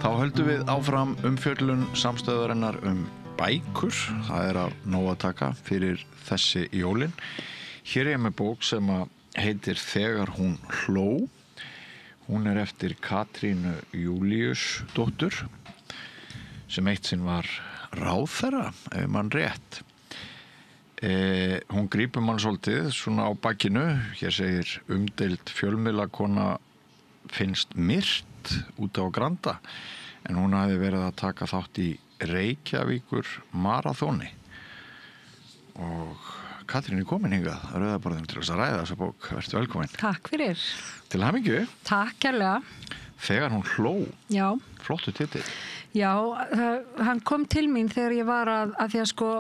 Þá höldum við áfram umfjöllun samstöðarinnar bækur. Það af nóg að taka fyrir þessi jólin. Hér ég með bók sem heitir Þegar hún hló. Hún eftir Katrínu Júlíusdóttur sem eitt sinn var ráðherra, ef mann rétt. Hún grípur mann svolítið svona á bakinu. Hér segir umdeild fjölmiðlakona finnst myrt út á Granda en hún hafði verið að taka þátt í Reykjavíkur maraþoni og Katrín komin hingað að rauðaborðinu til þess að ræða þessa bók. Vertu velkomin. Takk fyrir. Til hamingju. Takk kærlega. Þegar hún hló. Já. Flottu titill. Já, hann kom til mín þegar ég var að því að sko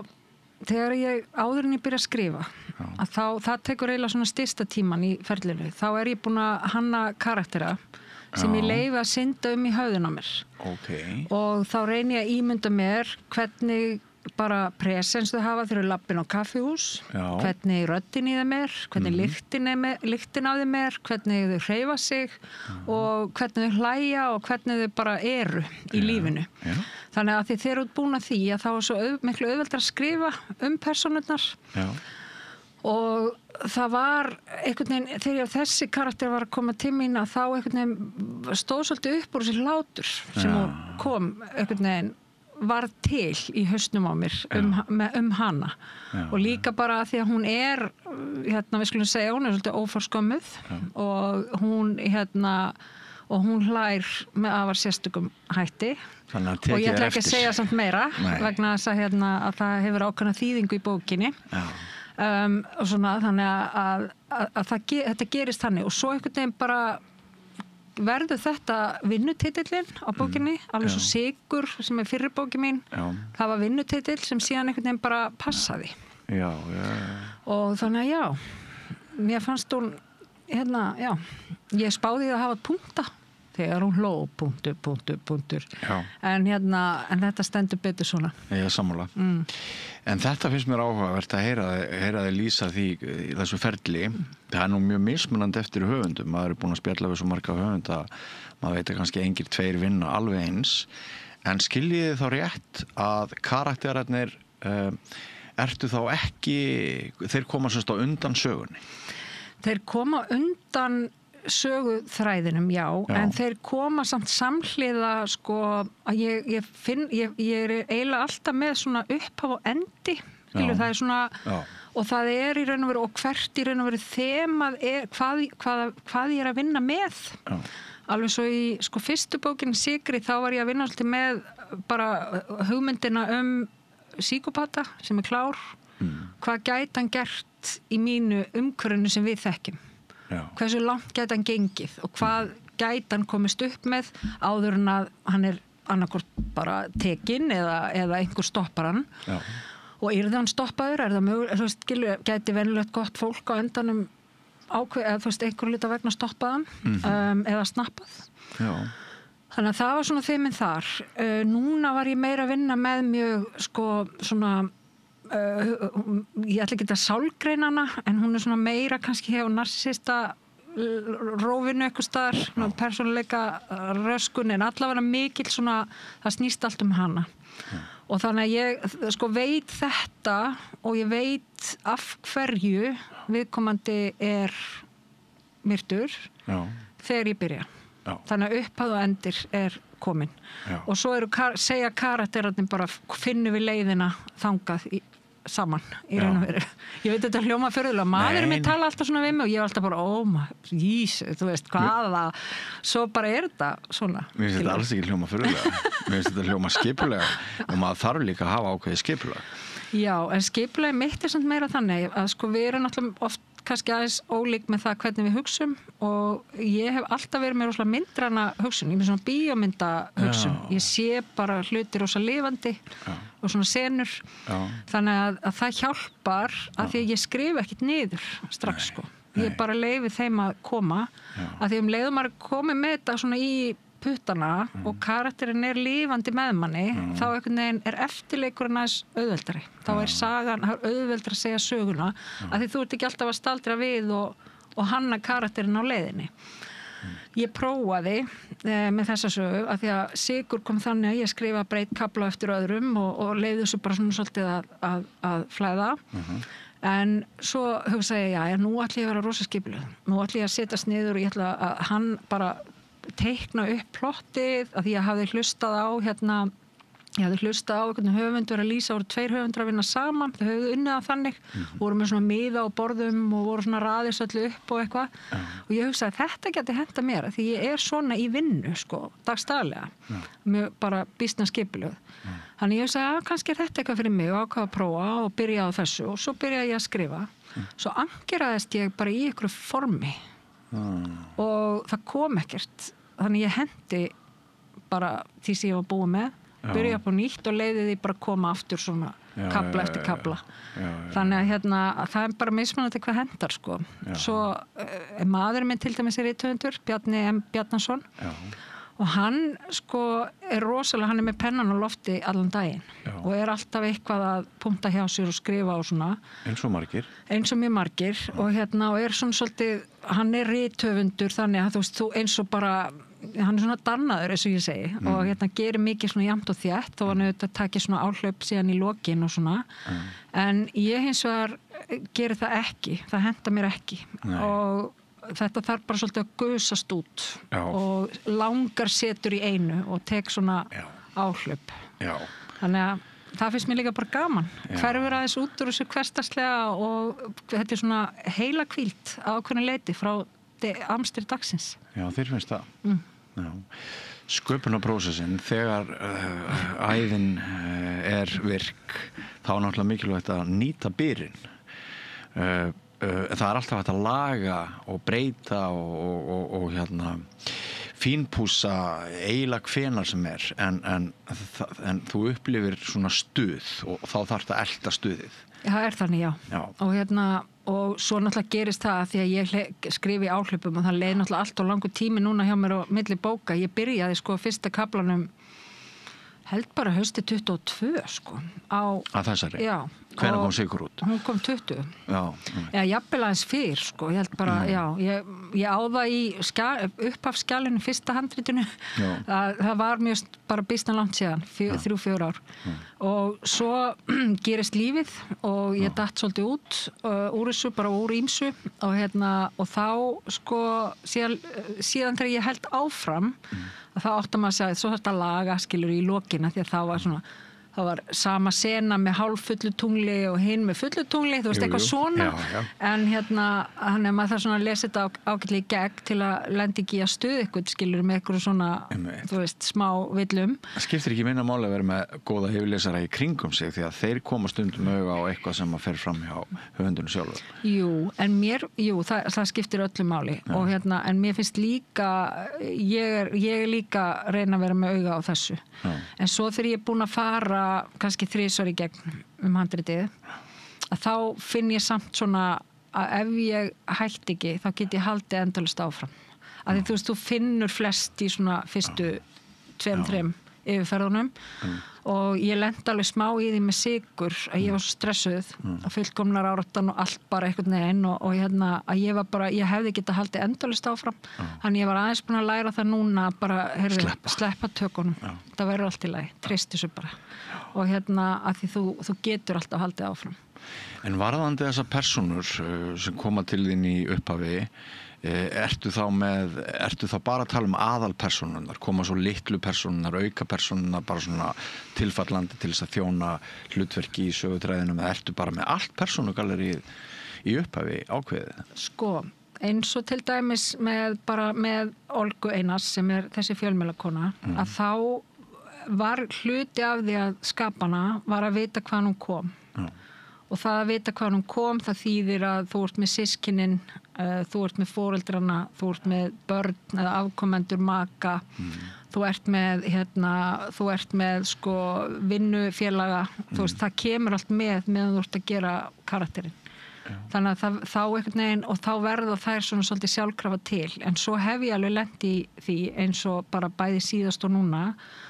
þegar ég áður en ég byrja að skrifa að þá, það tekur eiginlega svona stysta tíman í ferlinu. Þá ég búin að hanna karaktera sem ég leyfi að synda í höfðun á mér. Okay. Og þá reyni ég að ímynda mér hvernig bara presens þau hafa þegar lappin á kaffihús, hvernig röddin í þeim hvernig lyktin af þeim hvernig þau hreyfa sig og hvernig þau hlæja og hvernig þau bara eru í lífinu. Þannig að þeir eru búin að því að þá svo miklu auðveldar að skrifa persónurnar. Og það var einhvern veginn, þegar þessi karakter var að koma til mín að þá einhvern veginn stóð svolítið upp úr þessi hlátur sem kom einhvern veginn var til í hausnum á mér hana. Og líka bara að því að hún við skulum segja, hún svolítið óforskömmuð og hún hlær með afar sérstökum hætti. Og ég ætla ekki að segja samt meira vegna þess að það hefur ákveðna þýðingu í bókinni. Og svona þannig að þetta gerist þannig og svo einhvern veginn bara verður þetta vinnutitillinn á bókinni, alveg svo Sigur sem fyrri bókin mín. Það var vinnutitill sem síðan einhvern veginn bara passaði. Og þannig að mér fannst hún ég spáði að hafa punkta þegar hún hló, punktur. En þetta stendur betur svona. Ég sammála. En þetta finnst mér áhugavert að heyra þig lýsa því í þessu ferli. Það nú mjög mismunandi eftir höfundum. Maður búin að spjalla við svo marga höfunda að maður veit að kannski engir tveir vinna alveg eins. En skiljiði þá rétt að karakterarnir ertu þá ekki, þeir koma semst á undan sögunni? Þeir koma undan söguþræðinum, en þeir koma samt samhliða sko að ég eiginlega alltaf með svona upphaf og endi, það svona og það í raun og veru og hvert í raun og veru þemað hvað ég að vinna með. Alveg svo í sko fyrstu bókinni Sigri þá var ég að vinna alltaf með bara hugmyndina síkópata sem klár. Hvað gæti hann gert í mínu umhverfinu sem við þekkjum? Hversu langt gæti hann gengið og hvað gæti hann komist upp með áður en að hann annarkvort bara tekinn eða einhver stoppar hann. Og yrði hann stoppaður, það mögulega, gæti venjulegt gott fólk á endanum einhver lita vegna stoppaðan eða snappað. Þannig að það var svona þeiminn þar. Núna var ég meira að vinna með mjög sko svona ég ætla ekki að sálgreina hana en hún svona meira kannski hefur narsista rófinu eitthvað staðar, persónuleika röskun en allavega mikill svona, það snýst allt hana. Og þannig að ég sko veit þetta og ég veit af hverju viðkomandi myrtur þegar ég byrja. Þannig að upphaf og endir komin. Og svo segja karakterarnir bara finnum við leiðina þangað saman í raun og veru. Ég veit þetta hljóma furðulega. Maðurinn minn tala alltaf svona við mig og ég var alltaf bara, Jesus, þú veist, hvaða. Svo bara þetta svona. Mér finnst þetta alls ekki hljóma furðulega. Mér finnst þetta hljóma skipulega og maður þarf líka að hafa ákveðið skipulega. Já, en skipulega mitt samt meira þannig að sko við erum náttúrulega oft kannski aðeins ólík með það hvernig við hugsum og ég hef alltaf verið með rosalega myndræna hugsun, ég er með svona bíómynda hugsun, ég sé bara hluti rosalega lifandi og svona senur, þannig að það hjálpar að því að ég skrifa ekkert niður strax sko, ég bara leyfi þeim að koma, að því leiðum maður komið með þetta svona í puttana og karakterinn lifandi með manni, þá einhvern veginn eftirleikurinn aðeins auðveldari. Þá sagan auðveldar að segja söguna, að því þú ert ekki alltaf að staldra við og hanna karakterinn á leiðinni. Ég prófaði með þessa sögu að því að Sigur kom þannig að ég skrifa breytt kafla eftir öðrum og leiði þessu bara svona svolítið að flæða. En svo hugsaði ég, já, nú ætla ég að vera rosa skipuleg. Nú ætla ég að setjast niður og ég ætla að hann bara teikna upp plottið að því ég hafði hlustað á einhvern höfund verið að lýsa, voru 2 höfundur að vinna saman, þau höfðu unnið að þannig, voru með svona miða á borðum og voru svona raðis öllu upp og eitthvað og ég hugsaði að þetta geti henta mér því ég er svona í vinnu, sko, dagstaglega, mjög bara býsna skipuleg. Þannig ég hugsaði að kannski er þetta eitthvað fyrir mig og ákvað að prófa og byrja á þessu og svo byrjaði ég að skrifa. Svo ankeraðist ég bara í einhverju formi og það kom ekkert. Þannig ég hendi bara því sem ég var búið með, byrja upp á nýtt og leiði því bara koma aftur svona kafla eftir kafla. Þannig að það er bara mismunandi hvað hendar, sko. Svo maðurinn minn til dæmis er rithöfundur, Bjarni M. Bjarnason. Og hann, sko, er rosalega, hann er með pennan á lofti allan daginn og er alltaf eitthvað að punkta hjá sér og skrifa og svona. Eins og margir. Eins og mjög margir og og er svona svolítið, hann er rithöfundur þannig að þú eins og bara, hann er svona dannaður eins og ég segi og gerir mikið svona jafnt og þétt og hann auðvitað takir svona áhlaup síðan í lokin og svona. En ég hins vegar gerir það ekki, það henta mér ekki. Nei. Og þetta þarf bara svolítið að gusast út og langar setur í einu og tek svona áhlaup. Þannig að það finnst mér líka bara gaman. Hverfur aðeins út úr þessu hversdagslega og þetta er svona heila hvíld á ákveðnu leyti frá amstri dagsins. Já, þér finnst það. Sköpunarprósessin, þegar æðin er virk, þá er náttúrulega mikilvægt að nýta byrinn. Það er alltaf hægt að laga og breyta og fínpússa eiginlega hvenar sem er en þú upplifir svona stuð og þá þarf það að elta stuðið. Það er þannig, já. Og svo náttúrulega gerist það að því að ég skrifi áhlaupum og það leið náttúrulega allt og langur tími núna hjá mér á milli bóka. Ég byrjaði sko fyrsta kaflanum held bara hausti 22 sko. Að þessari? Já. Hvenær kom Sigur út? Hún kom 20. Já, jafnvel aðeins fyrr sko. Ég held bara, ég á það í upphafsskjalinu, fyrsta handritinu. Það var mjög bara býsna langt síðan, 3-4 ár. Og svo gerist lífið og ég datt svolítið út úr þessu, bara úr ýmsu og þá sko síðan þegar ég held áfram að þá áttar maður að segja, svo þetta laga skilur í lokina því að það var sama sena með hálffullu tungli og hinn með fullu tungli, þú veist, eitthvað svona. En hann maður þarf svona að lesa þetta ágætlega í gegn til að lenda ekki að stuða eitthvað, skilur með eitthvað svona, þú veist, smá villum. Það skiptir ekki minna máli að vera með góða hefurlesara í kringum sig því að þeir koma stundum auga á eitthvað sem að fer fram hjá höfundunum sjálfur. Það skiptir öllu máli og en mér finnst líka, ég er líka að reyna að vera með auga á þessu. En svo þegar ég er búin að fara kannski 3 í gegn handritið að þá finn ég samt svona að ef ég hætti ekki þá get ég haldið endalaust áfram að því þú veist, þú finnur flest í svona fyrstu 2-3 yfirferðunum og ég lenti alveg smá í því með Sigur að ég var svo stressuð að fullkomnar áráttan og allt bara einhvern veginn og að ég var bara, ég hefði getað haldið endalaust áfram þannig ég var aðeins búin að læra það núna bara, sleppa tökunum það verður allt í lagi, treystu svo bara og að því þú getur alltaf haldið áfram. En varðandi þessar persónur sem koma til þín í upphafi ertu þá bara að tala um aðalpersónurnar, koma svo litlu persónurnar, auka persónurnar bara svona tilfallandi til þess að þjóna hlutverki í sögutræðinum eða ertu bara með allt persónugallerið í upphafi ákveðið? Sko, eins og til dæmis með Olgu Einars sem er þessi fjölmiðlakona að þá var hluti af því að skapana var að vita hvaðan hún kom og það að vita hvaðan hún kom það þýðir að þú ert með systkinin þú ert með foreldrana, þú ert með börn eða afkomendur maka þú ert með sko vinnufélaga þú veist, það kemur allt með meðan þú ert að gera karakterinn þannig að þá einhvern veginn og þá verða þær svona svolítið sjálfkrafa til en svo hef ég alveg lent í því eins og bara bæði síðast og núna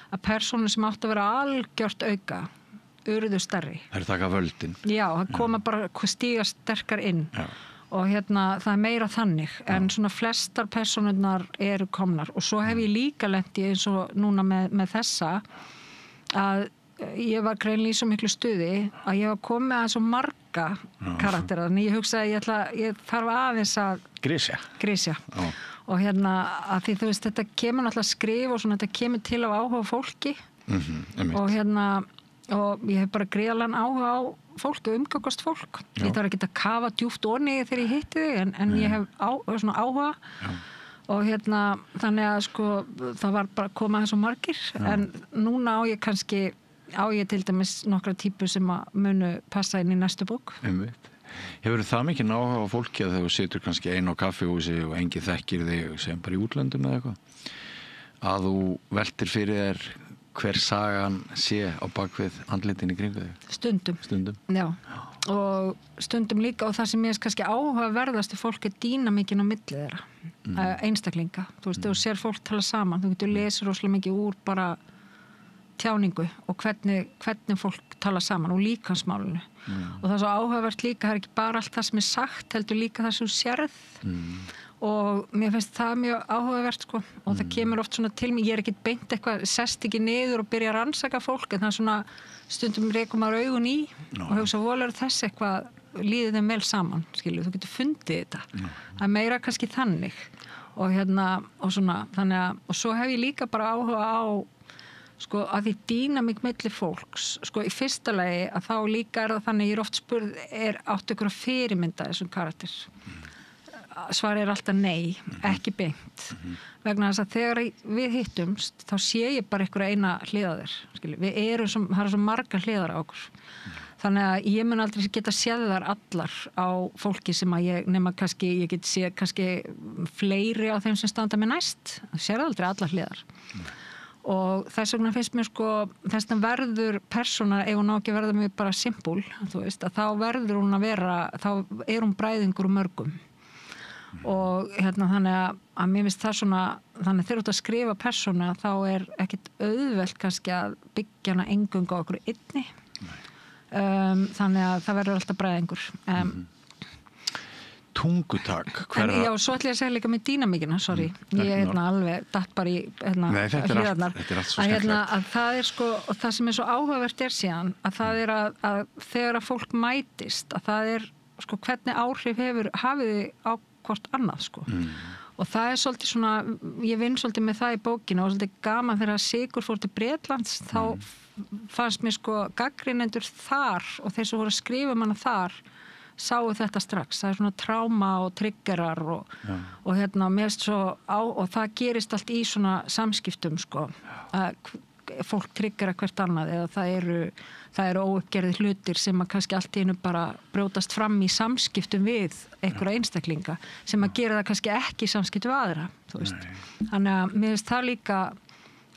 að persónur sem átt að vera algjört auka urðu stærri. Það er taka völdin. Já, það koma bara stíga sterkar inn og það meira þannig en svona flestar persónurnar eru komnar og svo hef ég líka lent í eins og núna með þessa að ég var greinlega í svo miklu stuði að ég var komið að svo marga karaktera, þannig ég hugsaði ég þarf aðeins að grísja og að því þú veist þetta kemur náttúrulega skrif og svona þetta kemur til á áhuga fólki og og ég hef bara gríðalega áhuga á fólk og umgangast fólk ég þarf ekki að kafa djúpt onni þegar ég hitti þig en ég hef svona áhuga og þannig að sko það var bara komað svo margir en núna á ég til dæmis nokkra típur sem að munu passa inn í næstu bók. Hefur það mikið áhuga á fólki að þegar þú situr kannski einn á kaffihúsi og enginn þekkir þig sem bara í útlöndum eða eitthvað að þú veltir fyrir þér hver sagan sé á bakvið andlitin í kringu þig? Stundum. Já. Og stundum líka og það sem ég kannski áhugaverðast fólk dýnamíkin á milli þeirra einstaklinga. Þú veist, þú sér fólk tala saman, þú getur lesið rosalega mikið úr bara tjáningu og hvernig fólk tala saman og líkansmálinu og það er svo áhugavert líka, það er ekki bara allt það sem sagt, heldur líka það sem þú sérð og mér finnst það mjög áhugavert sko og það kemur oft svona til mig, ég er ekki beint eitthvað, sest ekki niður og byrja að rannsaka fólk en það er svona stundum rekum maður augun í og hugsa volur þess eitthvað líður þeim vel saman, skilur, þú getur fundið þetta það er meira kannski þannig og og svona, þannig að og svo hef ég líka bara áhuga á sko að því dýnamík milli fólks sko í fyrsta lagi að þá líka það þannig ég oft spurð áttu ykkur að fyrirmynda þessum karakter svarið alltaf nei, ekki beint vegna þess að þegar við hittumst þá sé ég bara ykkur eina hliðar við það er svo margar hliðar á okkur þannig að ég mun aldrei geta séð þar allar á fólki sem að ég nema kannski, ég get séð kannski fleiri á þeim sem standa mér næst það sér aldrei allar hliðar og þess vegna finnst mér sko þess vegna verður persóna ef hún á ekki verða mér bara simpul þú veist að þá verður hún að vera þá hún bræðingur úr mörgum og þannig að mér finnst það svona þannig þegar þú ert að skrifa persóna þá ekkit auðvelt kannski að byggja hana eingöngu á okkur einni þannig að það verður alltaf bræðingur tungutak já, svo ætla ég að segja líka með dýnamíkina, sorry ég alveg datt bara í hliðarnar þetta er allt svo skemmtilegt að það sko, og það sem svo áhugavert síðan að það að þegar að fólk mætist að það sko hvernig áhrif hafið þið á hvort annað sko og það svolítið svona, ég vinn svolítið með það í bókinu og svolítið gaman þegar Sigur fór til Bretlands þá fannst mér sko gagnrýnendur þar og þeir sem voru að skrifa hana þar sáu þetta strax, það svona tráma og triggerar og mér svo og það gerist allt í svona samskiptum sko að fólk triggera hvert annað eða það eru óuppgerðir hlutir sem að kannski allt í einu bara brjótast fram í samskiptum við einhverja einstaklinga sem að gera það kannski ekki í samskiptum við aðra, þú veist. Þannig að mér finnst það líka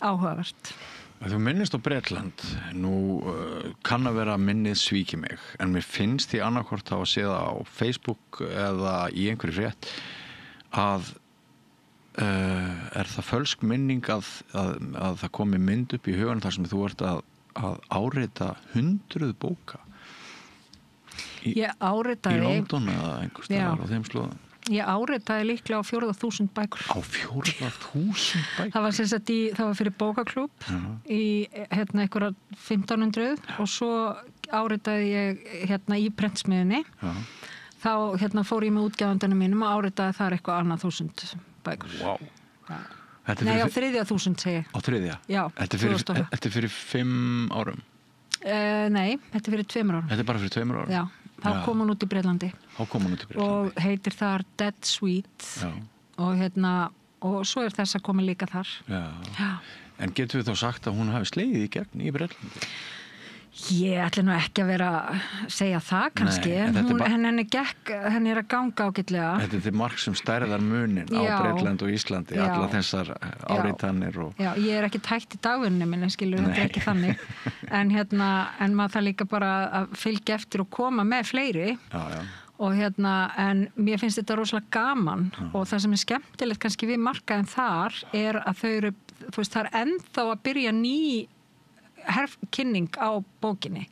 áhugavert. Þú minnist á Bretland, nú kann að vera minnið svíki mig, en mér finnst því annarkvort að séða á Facebook eða í einhverju frétt að það fölsk minning að það komi mynd upp í hugan þar sem þú ert að árita 100 bóka í London eða einhvers staðar á þeim slóðum. Ég áritaði líklega á 4.000 bækur. Á 4.000 bækur? Það var sem sagt það var fyrir bókaklúbb í einhverja 1500 og svo áritaði ég í prentsmiðunni. Þá fór ég með útgefandunum mínum og áritaði þar eitthvað annað 1000 bækur. Wow. Nei, á 3.000 segi ég. Á 3? Já. Þetta fyrir 5 árum? Nei, þetta fyrir 2 árum. Þetta bara fyrir 2 árum? Já. Þá kom hún út í Bretlandi og heitir þar Dead Sweet og svo þess að koma líka þar. Já. En getur við þá sagt að hún hafi slegið í gegn í Bretlandi? Ég ætla nú ekki að vera að segja það kannski, henni að ganga ágætlega. Þetta er mark sem stærðar munin á Bretland og Íslandi, alla þessar áritanir. Já, ég er ekki tætt í dagvinni minni, skilur, þetta er ekki þannig. En maður það líka bara að fylgja eftir og koma með fleiri. Já. Og en mér finnst þetta rosalega gaman og það sem er skemmtilegt kannski við markaðin þar að þau eru, þú veist, það er ennþá að byrja ný kynning á bókinni.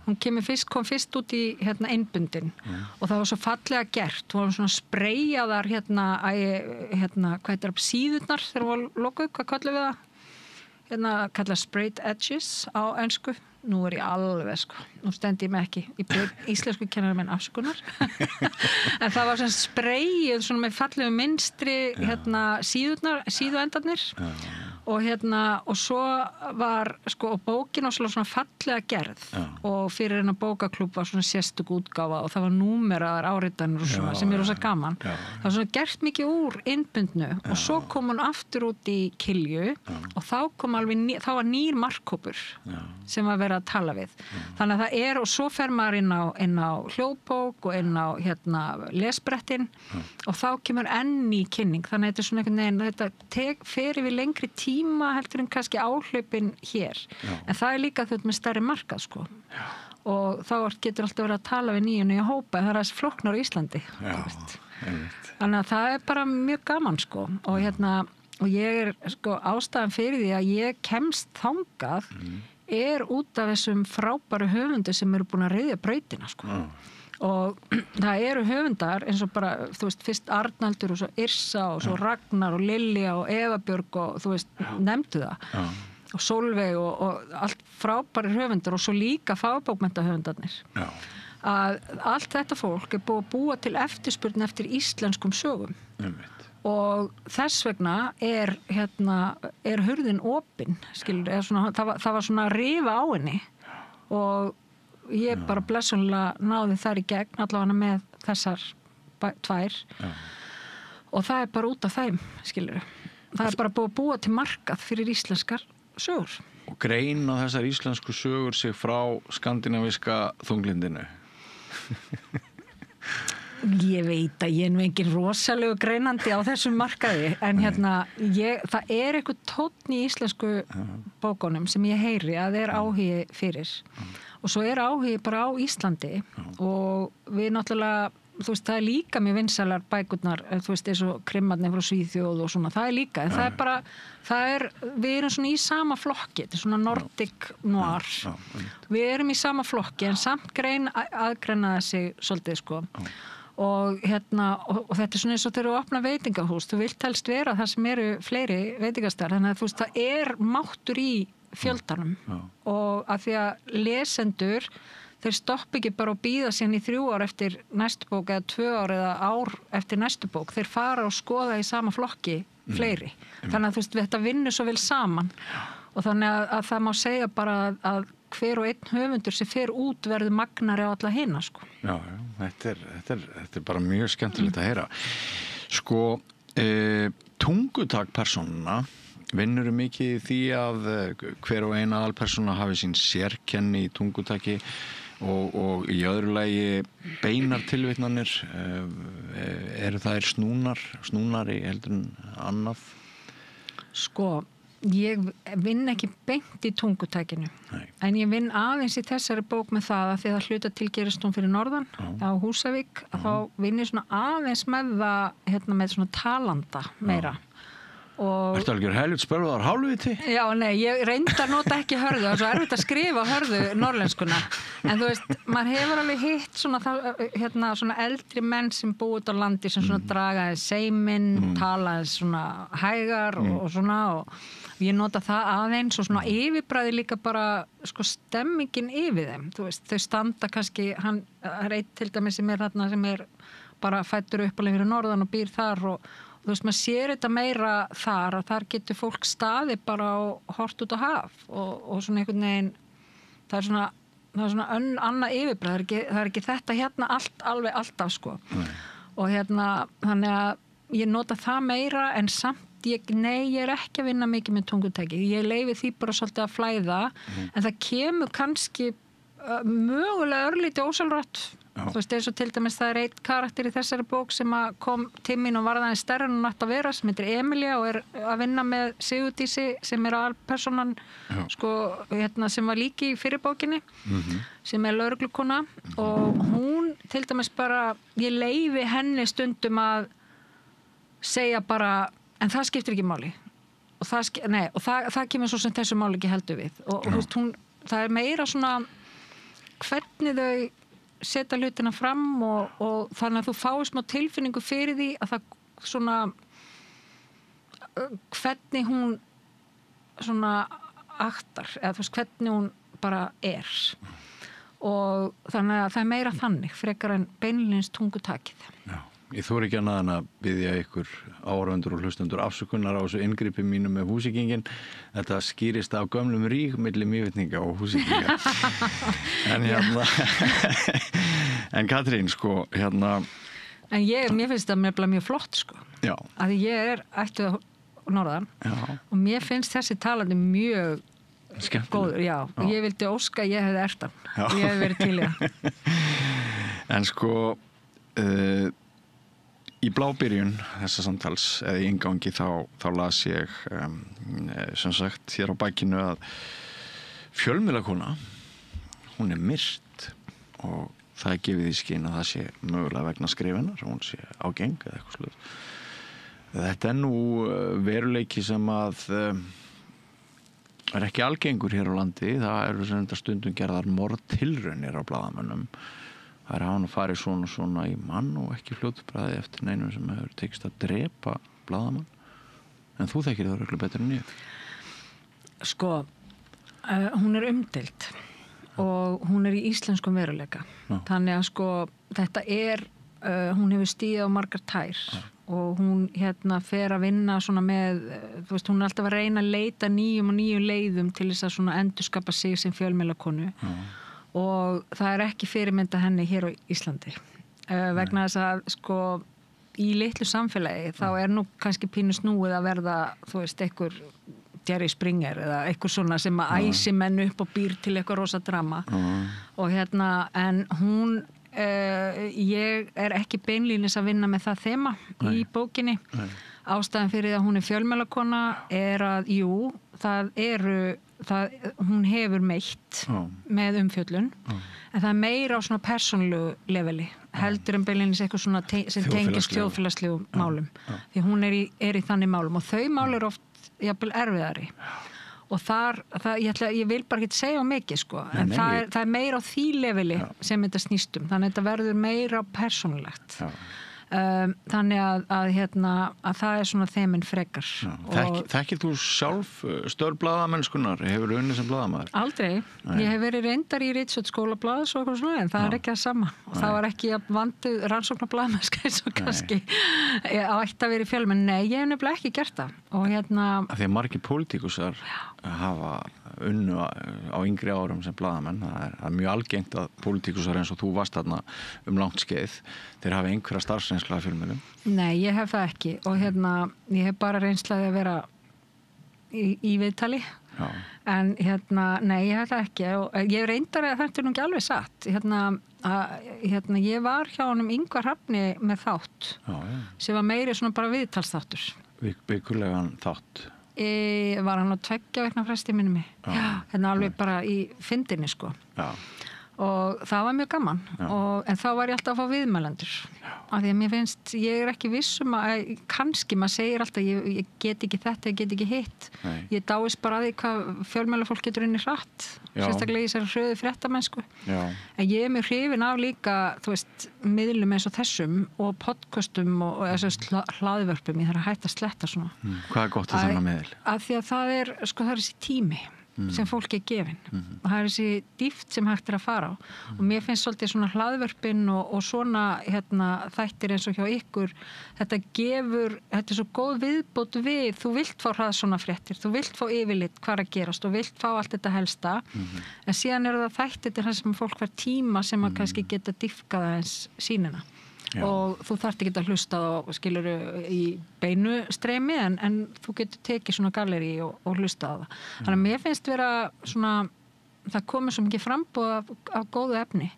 Hún kom fyrst út í einbundin og það var svo fallega gert. Hún var svona spreyjaðar hvað heitir það, síðurnar þegar hún var lokuð, hvað kallum við það? Kallað sprayed edges á ensku. Nú ég alveg, nú stendi ég mig ekki. Ég byrð íslensku kennari minn afsökunar. En það var svona spreyjuð svona með fallegu mynstri síðuendarnir. Og svo var og bókin var svona fallega gerð og fyrir hennar bókaklúbb var svona sérstök útgáfa og það var númeraðar áritanir og svona sem rosa gaman. Það var svona gert mikið úr innbundnu og svo kom hún aftur út í Kilju og þá var nýr markhópur sem var verið að tala við. Þannig að það og svo fer maður inn á hljóðbók og inn á lesbrettin og þá kemur enn í kynning. Þannig að þetta er svona einhvern veginn, þetta fer yfir lengri tíma heldur en kannski áhlaupin hér. En það er líka þau með stærri markað, sko. Og þá getur alltaf verið að tala við nýju hópa, en það er flóknar á Íslandi. Þannig að það er bara mjög gaman, sko. Og ég er, ástæðan fyrir því að ég kemst þangað er út af þessum frábæru höfundi sem eru búin að ryðja brautina, sko. Og það eru höfundar eins og bara, þú veist, fyrst Arnaldur og svo Yrsa og svo Ragnar og Lilja og Eva Björg og þú veist, nefndu það. Og Sólveig og allt frábærir höfundar og svo líka fagbókmenntahöfundarnir. Að allt þetta fólk er búið að búa til eftirspurn eftir íslenskum sögum. Og þess vegna er hurðin opin, skilur, það var svona að rifa á henni og ég bara blessunlega náði þar í gegn allavega með þessar tvær og það er bara út af þeim, skilur. Það er bara búið að búa til markað fyrir íslenskar sögur. Og greina þessar íslensku sögur sig frá skandinavíska þunglindinu? Ég veit að ég er nú engin rosalegu greinandi á þessum markaði en það er eitthvað tónn í íslensku bókunum sem ég heyri að það er áhugi fyrir og svo er áhugi bara á Íslandi og við náttúrulega, þú veist, það er líka mjög vinsælar bækurnar, þú veist, eins og Krimmarnir frá Svíþjóð og svona, það er líka, en það er bara, við erum svona í sama flokki, þetta er svona Nordic noir, við erum í sama flokki en samt aðgreinaði sig svolítið, sko. Og þetta er svona eins og þegar þú opna veitingahús, þú vilt helst vera það sem eru fleiri veitingastar, þannig að þú veist, það er máttur í fjöldanum og að því að lesendur, þeir stoppa ekki bara og bíða síðan í 3 ár eftir næstu bók eða 2 ár eða ár eftir næstu bók, þeir fara og skoða í sama flokki fleiri, þannig að þú veist, þetta vinnur svo vel saman og þannig að það má segja bara að hver og einn höfundur sem fer út verður magnari á alla hina, sko. Já, þetta er bara mjög skemmtilegt að heyra. Sko, tungutakpersónuna vinnur mikið í því að hver og eina aðalpersóna hafi sín sérkenni í tungutaki og í öðru lagi beinar tilvitnanir, eru þær snúnari heldur en annað? Sko, ég vinn ekki beint í tungutækinu. En ég vinn aðeins í þessari bók með það að því að hluta til gerist hún fyrir norðan á Húsavík, að þá vinn ég svona aðeins með það með svona talanda meira. Ertu algjör helvit spörðar hálfviti? Já, nei, ég reyndi að nota ekki hörðu, það er svo erfitt að skrifa hörðu norlenskuna, en þú veist, maður hefur alveg hitt svona eldri menn sem búið út á landi sem svona draga seiminn, tala svona hægar og svona og ég nota það aðeins og svona yfirbræði líka bara sko stemmingin yfir þeim, þú veist, þau standa kannski, hann er eitt til dæmis sem er bara fæddur upp alveg fyrir norðan og býr þar og þú veist, maður sér þetta meira þar að þar getur fólk staði bara og hort út á haf og svona einhvern veginn það er svona annað yfirbræð, það er ekki þetta alveg alltaf, sko. Og þannig að ég nota það meira en samt ég er ekki að vinna mikið með tungutæki, ég leyfi því bara svolítið að flæða en það kemur kannski mögulega örlítið ósjálfrátt. Þú veist, eins og til dæmis það er einn karakter í þessari bók sem kom til mín og var aðeins stærri en hún átti að vera, sem heitir Emilia og er að vinna með Sigurdísi sem er aðalpersonan sko, sem var líki í fyrirbókinni sem er lögreglukona og hún til dæmis bara, ég leyfi henni stundum að segja bara, en það skiptir ekki máli og það kemur svo sem þessu máli ekki heldur við og þú veist, það meira svona hvernig þau setja hlutina fram og þannig að þú fáir smá tilfinningu fyrir því að það svona hvernig hún svona aktar, eða þú veist hvernig hún bara og þannig að það meira þannig frekar en beinlínis tungutakið. Já, ég þori ekki annað en að biðja ykkur áhorfendur og hlustendur afsökunar á þessu inngripi mínu með húsíkingin. Þetta skýrist af gömlum rík milli mývetninga og húsíkinga. En en Katrín, sko, En mér finnst það mjög flott, sko. Já. Að ég ættuð norðan. Já. Og mér finnst þessi talandi mjög góður, já. Ég vildi óska að ég hefði ertan. Ég hefði verið til í það. En sko, í blábyrjun þessa samtals, eða í inngangi þá las ég, sem sagt, hér á bækinu að fjölmiðlakona, hún myrt og það gefið í skyn að það sé mögulega vegna skrifunar, hún sé ágeng eða eitthvað sluð. Þetta nú veruleiki sem að ekki algengur hér á landi. Það eru sem þetta stundum gerðar morðtilraunir á blaðamönnum. Það hafa nú farið svona í mann og ekki fljótbræði eftir neinum sem hefur tekist að drepa blaðamann. En þú þekkir það örugglega betur en ég. Sko, hún umdeild og hún í íslenskum veruleika. Þannig að sko, þetta hún hefur stigið á margar tær. Og hún fer að vinna svona með, þú veist, hún alltaf að reyna að leita nýjum leiðum til þess að svona endurskapa sig sem fjölmiðlakonu og það ekki fyrirmynda henni hér á Íslandi vegna þess að sko í litlu samfélagi þá nú kannski pínu snúið að verða, þú veist, einhver Jerry Springer eða einhver svona sem að æsi menn upp og býr til eitthvað rosa drama og en hún ég ekki beinlínis að vinna með það þema í bókinni. Ástæðan fyrir að hún fjölmiðlakona að hún hefur meitt með umfjöllun en það meira á svona persónulegu leveli heldur en beinlínis eitthvað svona sem tengist þjóðfélagslegum málum því hún í þannig málum og þau mál oft jafnvel erfiðari og ég vil bara ekki segja mikið sko, en það meira á því leveli sem þetta snýstum, þannig að þetta verður meira persónulegt. Þannig að það svona þeiminn frekar. Þekkir þú sjálf störf blaðamennskunar? Hefur þú unnið sem blaðamaður? Aldrei. Ég hef verið reyndar í Ritstjórn skólablaðs og eitthvað svona, en það ekki það sama. Og það var ekki vanduð rannsóknarblaðamennska eins og kannski ætti að vera í fjölmenn. Nei, ég hef nefnilega ekki gert það. Og Því að margir pólitíkusar hafa unnu á yngri árum sem blaðamenn. Það mjög algengt að pólitíkusar eins og þú varst þarna langt skeið, þeir hafa einhverja starfsreynslu af fjölmiðlum. Nei, ég hef það ekki og ég hef bara reynsluði að vera í viðtali. Já. En nei, ég hef það ekki og ég reyndar að þetta nú ekki alveg satt. Ég var hjá honum Ingvar Hrafni með þátt sem var meiri svona bara viðtalsþáttur. Vikulegan þátt. Var hann á 2 vikna fresti minni mig. Alveg bara í fyndinni sko. Já. Og það var mjög gaman en þá var ég alltaf að fá viðmælendur af því að mér finnst, ég ekki vissum að kannski, maður segir alltaf ég get ekki þetta, ég get ekki hitt ég dáist bara að því hvað fjölmiðlafólk getur inn í hratt, sérstaklega í þessari hröðu fréttamennsku en ég mjög hrifin af líka, þú veist miðlum eins og þessum og podcastum og hlaðvörpum, ég þarf að hætta að sletta svona. Hvað gott þennan miðl? Af því að það það þessi tími sem fólk gefin og það þessi dýpt sem hægt að fara á og mér finnst svolítið svona hlaðvörpin og svona þættir eins og hjá ykkur þetta svo góð viðbót við, þú vilt fá svona fréttir, þú vilt fá yfirlit hvað að gerast og vilt fá allt þetta helsta en síðan það þættir til þess að fólk fær tíma sem að kannski geta dýfkað aðeins sýnina og þú þarft ekki að hlusta og skilur í beinu streymi en þú getur tekið svona galleri og hlusta á það. Þannig að mér finnst vera svona, það komið svo mikið framboð af góðu efni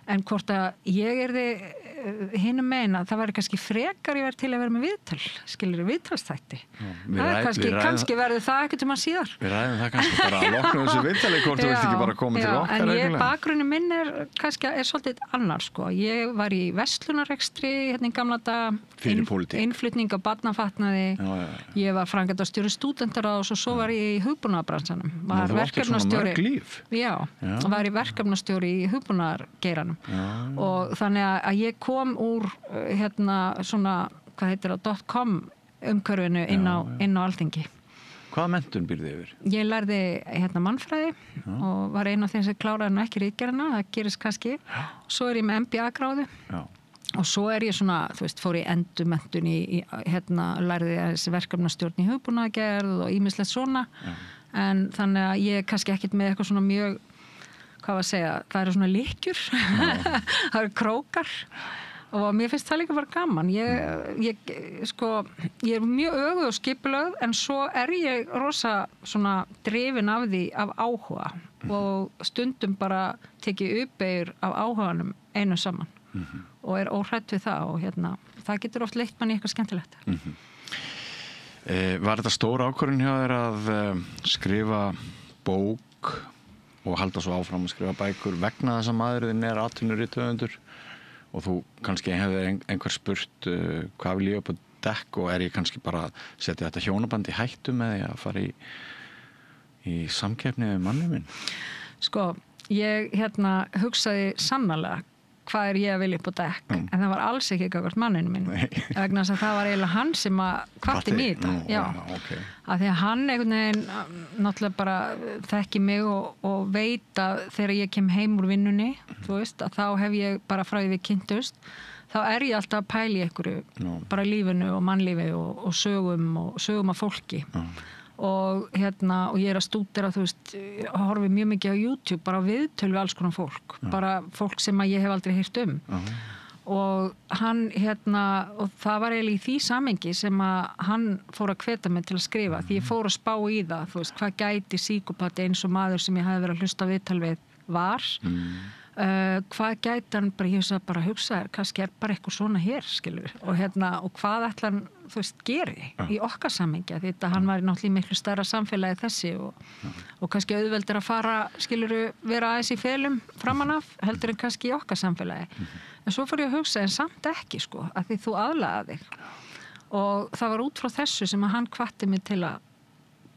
en hvort að ég hinum meina, það væri kannski frekar ég verið til að vera með viðtal, skilur viðtalstætti. Kannski verður það ekkert síðar. Við ræðum það kannski bara að lokna þessu viðtali hvort þú vilt ekki bara koma til okkar. En bakgrunni minn kannski svolítið annar, sko. Ég var í verslunarrekstri hérna í gamla daga, innflutning á barnafatnaði. Ég var framkvæmdastjóri stúdentaráðs og svo var ég í hugbúnaðarbransanum. Var verkefnastjóri. Já, var í verkefnastjóri í hugbúnaðargeiranum. Og þannig að ég kom úr svona, hvað heitir það, .com umhverfinu inn á Alþingi. Hvaða menntun býrðu yfir? Ég lærði mannfræði og var einn af þeim sem kláraði ekki ritgerðina, það gerist kannski. Svo ég með MBA-gráðu og svo ég svona, þú veist, fór ég endurmenntun í lærði þessi verkefnastjórn í hugbúnaðargerð og ýmislegt svona. En þannig að ég kannski ekkert með eitthvað svona mjög, hvað var að segja, það eru svona lykkjur, það eru krókar og mér finnst það líka bara gaman. Ég er mjög öguð og skipulögð en svo ég rosa svona drifin af því af áhuga og stundum bara tekið uppeyr af áhuganum einu saman og óhrædd við það og það getur oft leitt manni eitthvað skemmtilegt. Var þetta stór ákvörðun hjá þér að skrifa bók og halda svo áfram að skrifa bækur vegna þess að maðurinn atvinnurithöfundur og þú kannski hefur einhver spurt hvað vil ég upp á dekk og ég kannski bara að setja þetta hjónaband í hættu með því að fara í samkeppni við manninn minn? Sko, ég hugsaði sannarlega hvað ég að vilja upp á dekk en það var alls ekki gagnvart manninu minn vegna þess að það var eiginlega hann sem að hvatti mig í þetta af því að hann einhvern veginn náttúrulega bara þekki mig og veit að þegar ég kem heim úr vinnunni þú veist að þá hef ég bara frá því við kynntust þá ég alltaf að pæla í einhverju bara lífinu og mannlífi og sögum af fólki og og ég að stúdera þú veist, horfi mjög mikið á YouTube bara á viðtöl við alls konar fólk bara fólk sem að ég hef aldrei heyrt og hann og það var eiginlega í því samhengi sem að hann fór að hvetja mig til að skrifa því ég fór að spá í það, þú veist, hvað gæti síkópati eins og maður sem ég hafði verið að hlusta viðtal við var hvað gæti hann bara hugsa kannski bara eitthvað svona hér skilur og hvað ætla hann þú veist geri í okkar samhengi því að hann var náttúrulega í miklu stærra samfélagi þessi og kannski auðveldir að fara skiluru vera aðeins í felum framan af heldur en kannski í okkar samfélagi en svo fór ég að hugsa en samt ekki sko að því þú aðlaði þig og það var út frá þessu sem að hann hvatti mig til að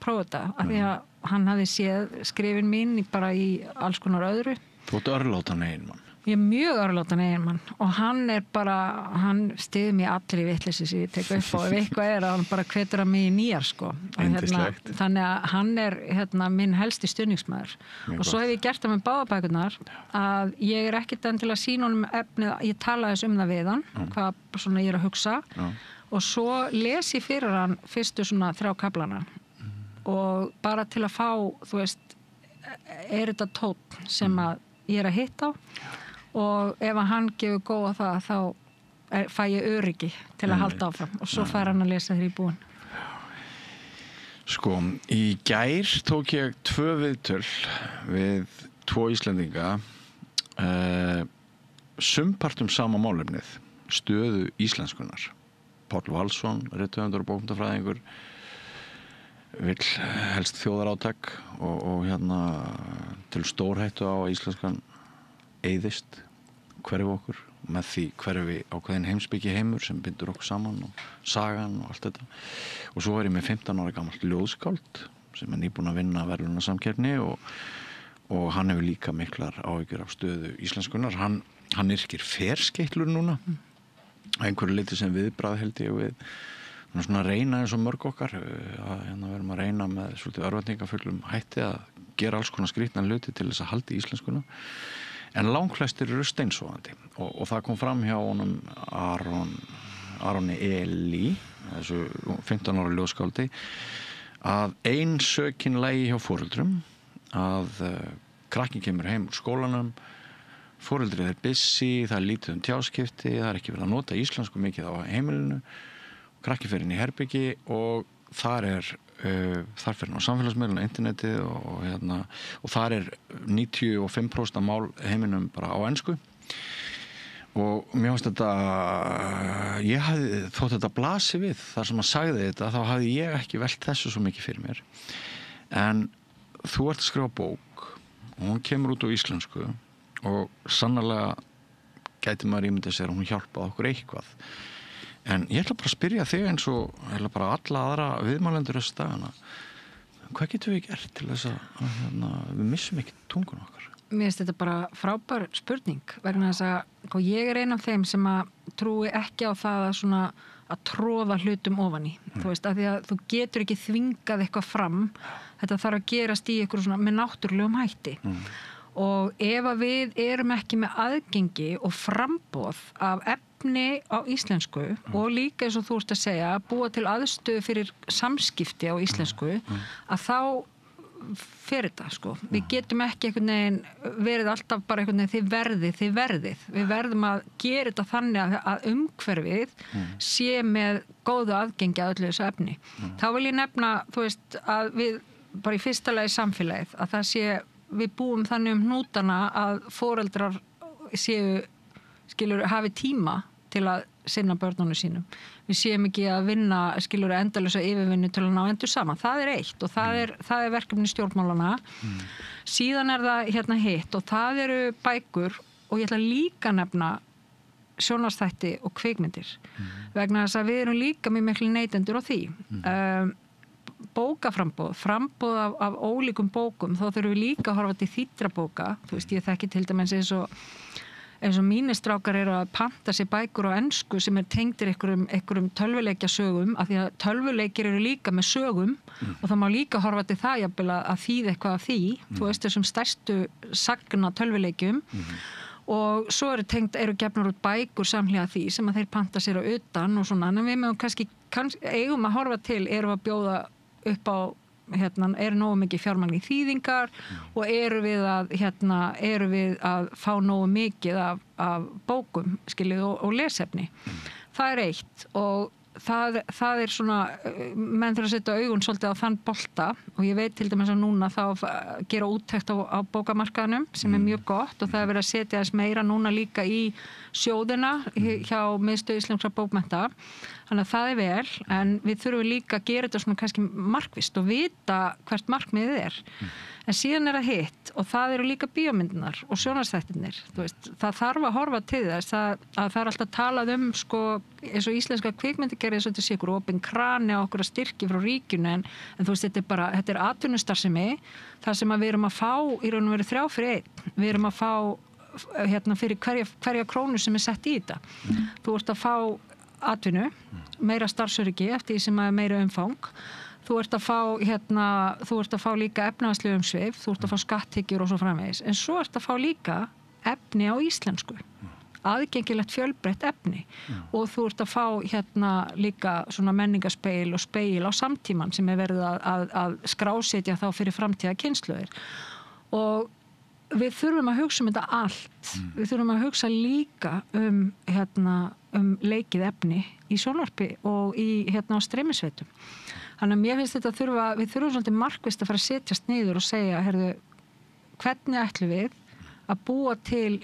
prófa þetta af því að hann hafði séð skrifin mín bara í alls konar öðru. Þú ert örlátan eiginmann. Ég mjög örlátan eiginmann og hann styður mér allir í vitleysi sem ég tek upp og ef eitthvað að hann bara hvetur að mig í nýjar sko. Þannig að hann minn helsti stuðningsmaður og svo hef ég gert það með báðabækurnar að ég ekkert endilega sín honum efnið, ég tala þess það við hann, hvað svona ég að hugsa og svo les ég fyrir hann fyrstu svona 3 kaflana og bara til að fá, þú veist, þetta tónn sem að ég að hitta á og ef hann gefur góða það þá fæ ég öryggi til að halda áfram og svo fær hann að lesa þegar ég búin. Sko, í gær tók ég 2 viðtöl við 2 Íslendinga sumpart sama málefnið, stöðu íslenskunar. Páll Valsson, rithöfundur og bókmennafræðingur vill helst þjóðarátak og til stórhættu á að íslenskan eyðist hverfi okkur með því hverfi ákveðin heimspeki heimur sem bindur okkur saman og sagan og allt þetta og svo ég með 15 ára gamalt ljóðskáld sem nýbúinn að vinna verðlaunasamkeppni og hann hefur líka miklar áhyggjur af stöðu íslenskunar hann yrkir ferskeytlur núna einhverju leyti sem viðbragð held ég við svona reyna eins og mörg okkar við erum að reyna með svolítið örvæntingafullum hætti að gera alls konar skrýtna hluti til þess að halda í íslenskuna en langflestir eru steinsofandi og það kom fram hjá honum Aroni Eli þessu 15 ára ljóðskáldi að ein sökin lægi hjá foreldrum að krakkin kemur heim úr skólanum foreldrið busy, það lítið tjáskipti það ekki verið að nota íslensku mikið á heimilinu krakki fyrir inn í herbyggi og þar fyrir hann á samfélagsmiðlun á internetið og þar 95% af mál heiminum bara á ensku og mér finnst þetta ég hafði, þótt þetta blasi við þar sem að sagði þetta, þá hafði ég ekki velt þessu svo mikið fyrir mér en þú ert að skrifa bók og hún kemur út á íslensku og sannarlega gæti maður ímyndið sér að hún hjálpaði okkur eitthvað en ég ætla bara að spyrja þig eins og ég ætla bara alla aðra viðmælendur þessu dagana hvað getum við gert til þess að við missum ekki tungun okkar? Mér finnst þetta bara frábær spurning vegna þess að ég er ein af þeim sem að trúi ekki á það að svona að tróða hlutum ofan í þú veist, af því að þú getur ekki þvingað eitthvað fram, þetta þarf að gerast í eitthvað svona með náttúrulegum hætti og ef að við erum ekki með aðgengi og framboð af efni á íslensku og líka eins og þú ert að segja búa til aðstöðu fyrir samskipti á íslensku að þá fyrir þetta sko. Við getum ekki einhvern veginn verið alltaf bara einhvern veginn þið verðið. Við verðum að gera þetta þannig að umhverfið sé með góðu aðgengi að öllu þessu efni. Þá vil ég nefna, þú veist, að við bara í fyrsta lagi samfélagið, að það sé, við búum þannig hnútana að foreldrar séu, skilur, hafi tíma til að sinna börnunum sínum. Við séum ekki að vinna, skilur, endalausa yfirvinnu til að ná endur saman. Það er eitt og það er verkefni stjórnmálana. Síðan er það hitt og það eru bækur og ég ætla líka að nefna sjónvarpsþætti og kvikmyndir. Vegna þess að við erum líka mjög miklu neytendur á því. Framboð af ólíkum bókum, þá þurfum við líka að horfa til þýddra bóka. Þú veist, ég þekki til dæmis eins og mínir strákar eru að panta sér bækur á ensku sem tengdir einhverjum tölvuleikjasögum af því að tölvuleikir eru líka með sögum og það má líka horfa til það jafnvel að þýða eitthvað af því þú veist þessum stærstu sagna tölvuleikjum og svo eru gefnar út bækur samhliða því sem að þeir panta sér á utan og svona, en við mögum kannski eigum að horfa til, erum að bjóða upp á er nógu mikið fjármagn í þýðingar og eru við að fá nógu mikið af bókum skilið og lesefni. Það er eitt og það er svona, menn þurfa að setja augun svolítið á þann bolta og ég veit til dæmis að núna þá gera úttekt á bókamarkaðnum sem er mjög gott og það er verið að setja þess meira núna líka í sjóðina hjá Miðstöð íslenskra bókmennta. Þannig að það er vel, en við þurfum líka að gera þetta svona kannski markvisst og vita hvert markmiðið er. En síðan er það hitt og það eru líka bíómyndirnar og sjónvarpsþættirnir. Það þarf að horfa til þess að það er alltaf talað sko, eins og íslenska kvikmyndir gerir eins og þetta sé ykkur opin krani á okkur að styrki frá ríkinu en þú veist, þetta er atvinnustarfsemi þar sem að við erum að fá í raun og veru 3 fyrir 1. Við erum að fá fyrir hverja krónu sem er sett í þetta. Þú ert að fá atvinnu, meira starfsöryggi eftir því sem að meira umfang. Þú ert að fá líka efnahagsleg umsvif, þú ert að fá skatthyggjur og svo framvegis. En svo ert að fá líka efni á íslensku. Aðgengilegt fjölbreytt efni. Og þú ert að fá líka svona menningarspeil og speil á samtíman sem er verið að skrásetja þá fyrir framtíða kynslóðir. Og við þurfum að hugsa þetta allt. Við þurfum að hugsa líka um leikið efni í sjónvarpi og á streymisveitum. Þannig að mér finnst þetta við þurfum svolítið markvisst að fara að setjast niður og segja, hvernig ætlum við að búa til,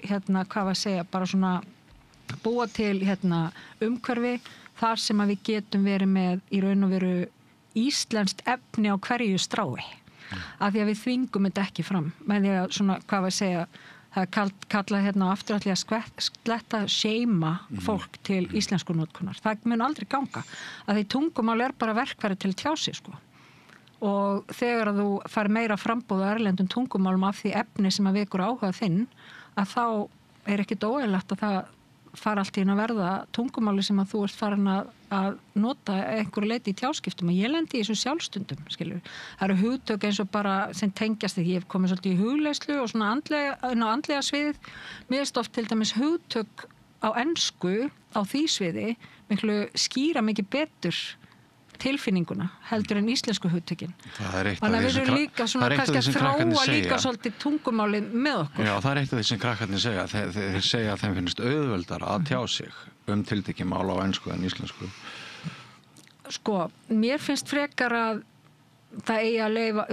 búa til umhverfi þar sem að við getum verið með í raun og veru íslenskt efni á hverju strái. Af því að við þvingum þetta ekki fram með því að það er kallað afturallega skletta seima fólk til íslensku notkunar. Það mun aldrei ganga. Að því tungumál er bara verkfæri til að tjá sig sko. Og þegar þú fær meira framboð á erlendum tungumálum af því efni sem að vekur áhuga þinn, að þá er ekkit óeðlilegt að það fara allt í að verða tungumáli sem að þú ert farin að nota einhverju leiti í tjáskiptum og ég lendi í þessu sjálfstundum, skilur. Það eru hugtök eins og bara sem tengjast því ég hef komið svolítið í hugleiðslu og svona andlega sviðið. Mér finnst oft til dæmis hugtök á ensku á því sviði miklu skýra mikið betur tilfinninguna heldur en íslensku hugtökin. Þannig að við erum líka svona kannski að þróa líka svolítið tungumáli með okkur. Já, það er eitt af því sem krakkarnir segja. Þeir segja að þeim finnst auðveldar að tjá sig tiltekið mál á ensku en íslensku. Sko, mér finnst frekar að það eigi að leyfa,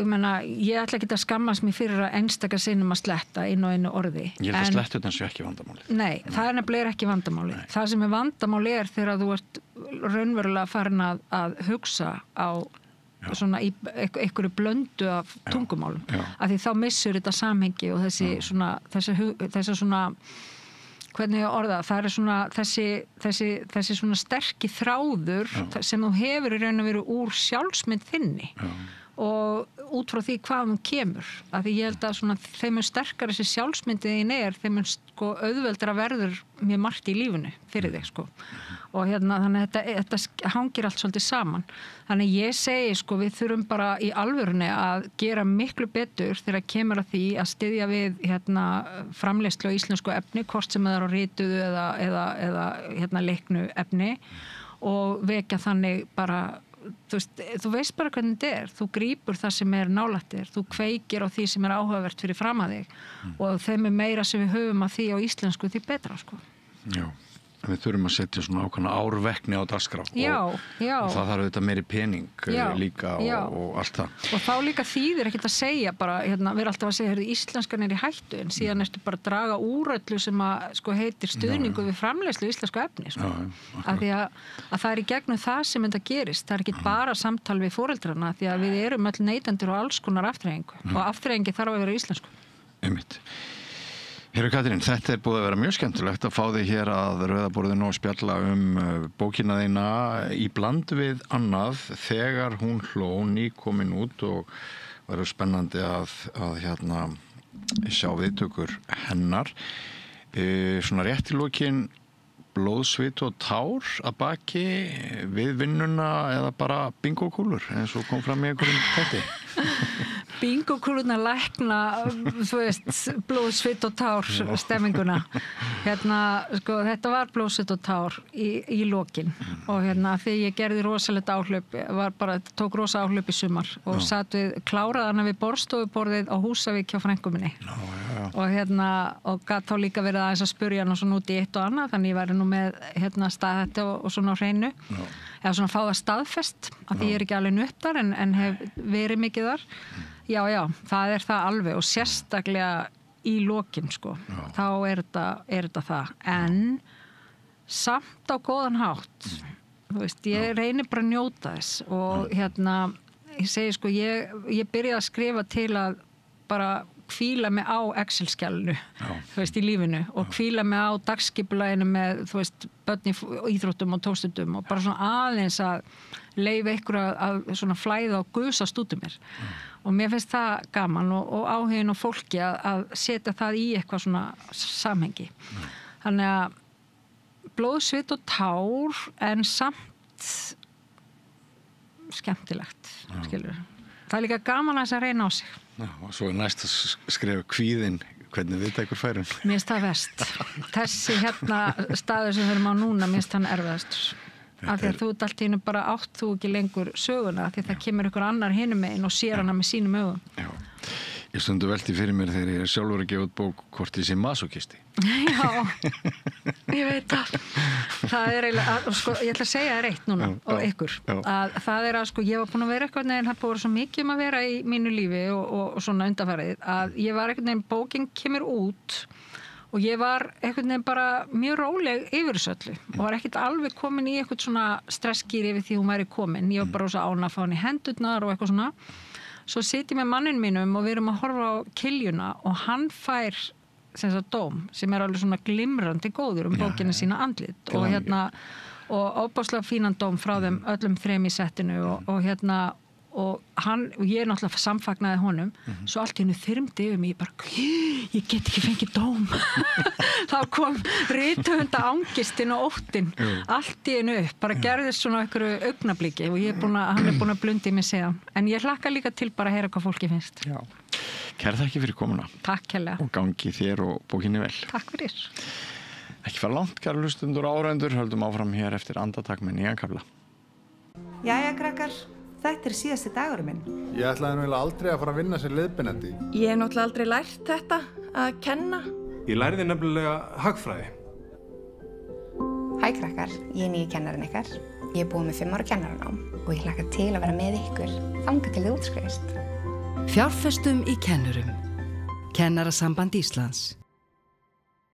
ég ætla ekki að skammast mér fyrir að einstaka sinnum að sletta inn á einu orði. Ég held að sletturnar sé ekki vandamálið. Nei, það er nefnilega ekki vandamálið. Það sem er vandamálið þegar þú ert raunverulega farin að hugsa á svona í einhverju blöndu af tungumálum. Af því þá missur þetta samhengi og þessi svona hvernig ég orða, það er svona þessi svona sterki þráður sem þú hefur í raun og veru úr sjálfsmynd þinni og út frá því hvað hún kemur. Af því ég held að svona, þeim mun sterkar þessi sjálfsmyndin þeim mun sko auðveldara verður mjög margt í lífinu fyrir þig sko. Og þannig að þetta hangir allt svolítið saman. Þannig ég segi sko við þurfum bara í alvörunni að gera miklu betur þegar kemur að því að styðja við framleiðslu á íslensku efni, hvort sem það er á rituðu eða leiknu efni og vekja þannig bara þú veist bara hvernig þetta er, þú grípur það sem er nálægt þér, þú kveikir á því sem er áhugavert fyrir fram að þig og þeim er meira sem við höfum að því á íslensku því betra sko. Já, við þurfum að setja svona ákveðna árvekni á dagskrá og það þarf auðvitað meiri pening líka og allt það. Og þá líka þýðir ekkert að segja bara, við erum alltaf að segja íslenskan er í hættu en síðan ertu bara að draga úr öllu sem að sko heitir stuðningu við framleiðslu íslensku efni sko. Af því að það er í gegnum það sem þetta gerist, það er ekki bara samtal við foreldrana því að við erum öll neytendur og alls konar afþreyingu og afþreyingi þarf að vera íslensku. Einmitt. Herra Katrín, þetta er búið að vera mjög skemmtilegt að fá þig hér að Rauðaborðinu og spjalla bókina þína í bland við annað þegar hún hló nýkomin út og verður spennandi að sjá viðtökur hennar. Svona rétt í lokin blóð, svit og tár að baki við vinnuna eða bara bingokúlur eins og kom fram í einhverjum þætti? Bingokúlurna lækna, þú veist, blóð, svit og tár stemminguna. Sko, þetta var blóð, svit og tár í lokin og því ég gerði rosalegt áhlaup, tók rosa áhlaup í sumar og kláraði hana við borðstofuborðið á Húsavík hjá frænku minni. Og gat þá líka verið aðeins að spurja hana svona út í eitt og annað, þannig ég væri nú með staðhætti og svona á hreinu. Eða svona fá það staðfest, af því ég er ekki alveg upp þar en hef verið mikið þar. Já, það er það alveg og sérstaklega í lokin sko, þá er þetta það. En samt á góðan hátt, þú veist, ég reynir bara að njóta þess og ég segi sko, ég byrjaði að skrifa til að bara hvíla mig á Excel-skjalinu, þú veist, í lífinu og hvíla mig á dagskipulaginu með, þú veist, börn í íþróttum og tómstundum og bara svona aðeins að leyfa ykkur að svona flæða og gusast út um mér. Og mér finnst það gaman og áhugin og fólki að setja það í eitthvað svona samhengi. Þannig að blóð, svit og tár en samt skemmtilegt, skilur. Það er líka gaman að reyna á sig. Já, og svo er næst að skrifa kvíðin, hvernig við tekur færum. Mér finnst það verst. Þessi staður sem við erum á núna, mér finnst hann erfiðastur. Af því að þú ert allt í einu bara átt þú ekki lengur söguna því að það kemur ykkur annar hinum megin og sér hana með sínum augum. Já, ég stundu velti fyrir mér þegar ég er sjálfur að gefa út bók hvort ég sé masokisti. Já, ég veit það. Það er eiginlega, sko, ég ætla að segja það reitt núna og ykkur. Að það er að sko, ég var búin að vera eitthvað en það búið svo mikið að vera í mínu lífi og svona undanfarið að ég var eitthvað bókin kemur út og ég var einhvern veginn bara mjög róleg yfir þessu öllu og var ekkert alveg komin í eitthvað svona stresskýri yfir því hún væri komin. Ég var bara svo ánað að fá hann í hendurnar og eitthvað svona. Svo sit ég með mannin mínum og við erum að horfa á Kiljuna og hann fær dóm sem er alveg svona glimrandi góður bókina sína Andlit og óbáslega fínan dóm frá þeim öllum þrem í settinu og ég er náttúrulega samfagnaði honum svo allt í hennu þyrmdi yfir mig ég get ekki fengið dóm þá kom rithöfunda angistin og óttin allt í hennu upp, bara gerðist svona einhverju augnabliki og hann er búin að blunda í mig síðan, en ég hlakka líka til bara að heyra hvað fólki finnst. Já, kæra þakki fyrir komuna. Takk kærlega. Og gangi þér og bókinni vel. Takk fyrir. Ekki fara langt, kæra hlustundur og áhorfendur, höldum áfram hér eftir andartak með nýjan kafla. Jæja, krakkar. Þetta er síðasti dagurinn minn. Ég ætlaði nú aldrei að fara að vinna sem leiðbeinandi. Ég hef náttúrulega aldrei lært þetta, að kenna. Ég lærði nefnilega hagfræði. Hæ krakkar, ég er nýji kennarinn ykkar. Ég er búin með 5 ára kennaranám og ég hlakka til að vera með ykkur þangað til þið útskrifist. Fjárfestum í kennurum. Kennarasamband Íslands.